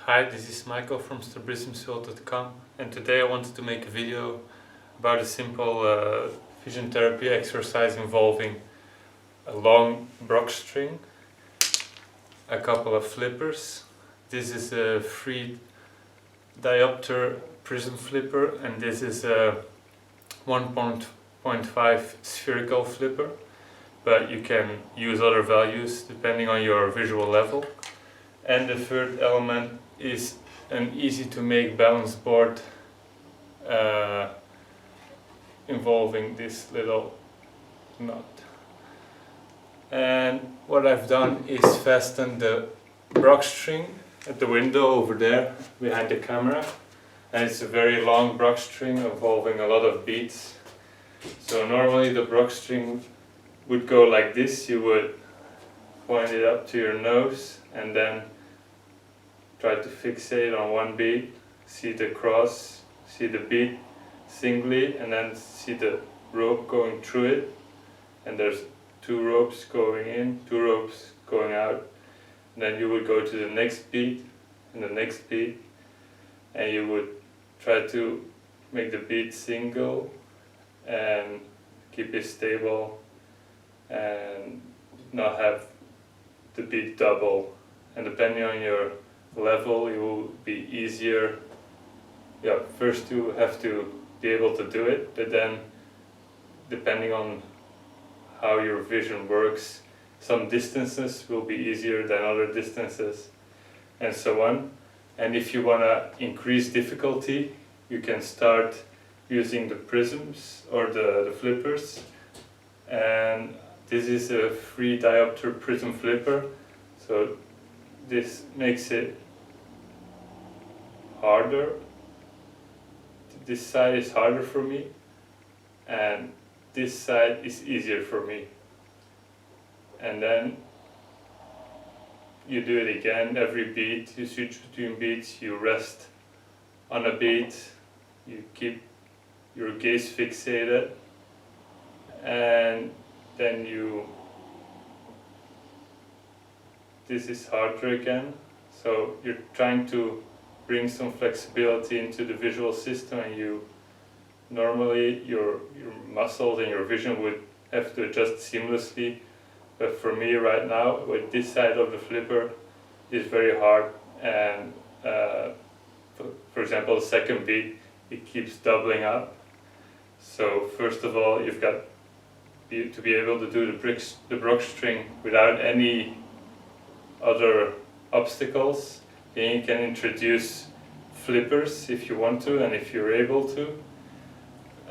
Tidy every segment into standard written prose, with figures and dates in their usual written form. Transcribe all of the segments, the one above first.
Hi, this is Michael from Strabismus.com, and today I wanted to make a video about a simple vision therapy exercise involving a long Brock string, a couple of flippers. This is a 3 diopter prism flipper, and this is a 1.5 spherical flipper, but you can use other values depending on your visual level. And the third element is an easy to make balance board involving this little nut. And what I've done is fasten the Brock string at the window over there behind the camera, and it's a very long Brock string involving a lot of beads. So normally the Brock string would go like this. You would point it up to your nose and then try to fixate on one bead, see the cross, see the bead singly, and then see the rope going through it. And there's 2 ropes going in, 2 ropes going out. And then you would go to the next bead and the next bead, and you would try to make the bead single and keep it stable and not have the bead double. And depending on your level, it will be easier. First you have to be able to do it, but then depending on how your vision works, some distances will be easier than other distances, and so on. And if you want to increase difficulty, you can start using the prisms or the flippers. And this is a 3 diopter prism flipper, so this makes it harder. This side is harder for me, and this side is easier for me. And then you do it again. Every beat, you switch between beats, you rest on a beat, you keep your gaze fixated, and then this is harder again. So you're trying to bring some flexibility into the visual system, and normally your muscles and your vision would have to adjust seamlessly. But for me right now, with this side of the flipper, is very hard. And for example, the second beat, it keeps doubling up. So first of all, you've got to be able to do the Brock string without any other obstacles. Then you can introduce flippers if you want to and if you're able to.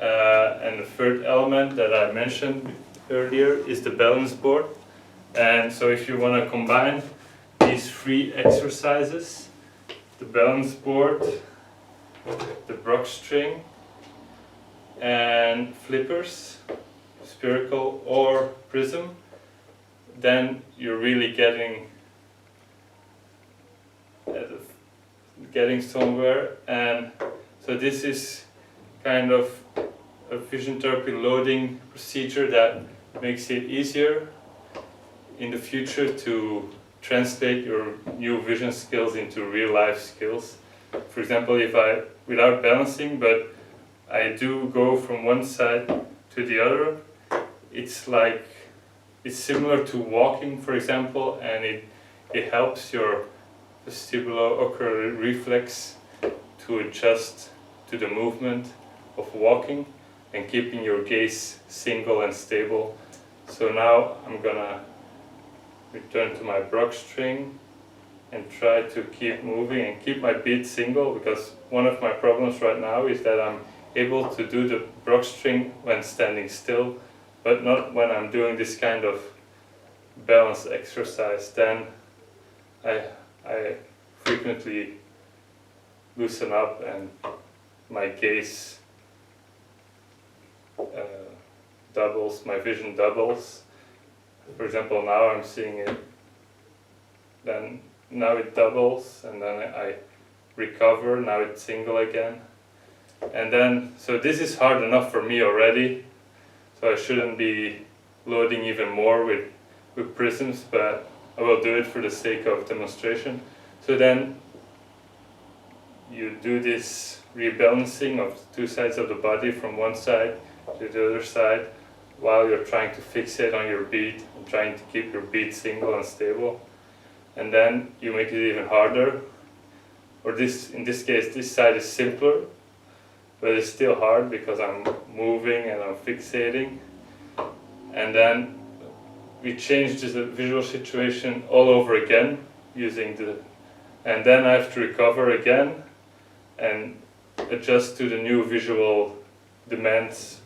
And the third element that I mentioned earlier is the balance board. And so if you want to combine these 3 exercises, the balance board, the Brock string, and flippers, spherical or prism, then you're really getting somewhere. And so this is kind of a vision therapy loading procedure that makes it easier in the future to translate your new vision skills into real life skills. For example, if without balancing, but I do go from one side to the other, it's similar to walking, for example, and it helps your vestibulo-ocular reflex to adjust to the movement of walking and keeping your gaze single and stable. So now I'm gonna return to my Brock string and try to keep moving and keep my beat single, because one of my problems right now is that I'm able to do the Brock string when standing still, but not when I'm doing this kind of balance exercise. Then I frequently loosen up and my gaze doubles, my vision doubles. For example, now I'm seeing it, then now it doubles, and then I recover, now it's single again. And then, so this is hard enough for me already, so I shouldn't be loading even more with prisms, but I will do it for the sake of demonstration. So then you do this rebalancing of two sides of the body from one side to the other side while you're trying to fixate on your beat and trying to keep your beat single and stable. And then you make it even harder. Or in this case, this side is simpler, but it's still hard because I'm moving and I'm fixating. And then we change the visual situation all over again using and then I have to recover again and adjust to the new visual demands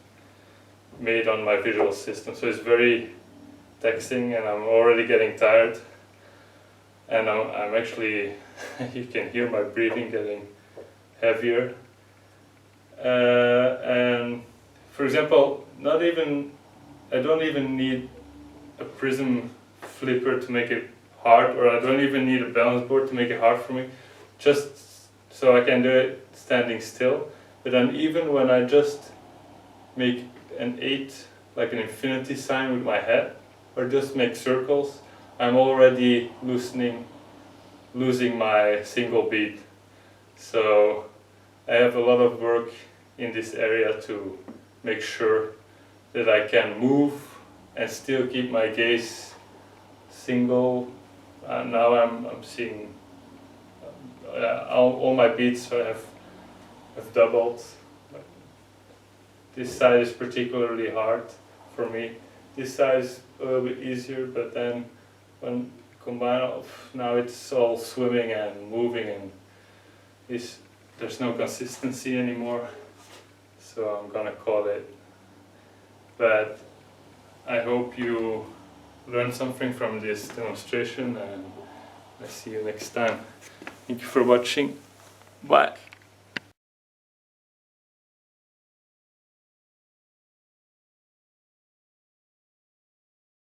made on my visual system. So it's very taxing and I'm already getting tired. And I'm actually, you can hear my breathing getting heavier. And for example, I don't even need a prism flipper to make it hard, or I don't even need a balance board to make it hard for me, just so I can do it standing still. But then even when I just make an 8, like an infinity sign with my head, or just make circles, I'm already losing my single beat. So I have a lot of work in this area to make sure that I can move and still keep my gaze single. Now I'm seeing all my beats have doubled. This side is particularly hard for me. This side is a little bit easier, but then when combined, now it's all swimming and moving, and there's no consistency anymore. So I'm gonna call it. But I hope you learned something from this demonstration, and I see you next time. Thank you for watching. Bye.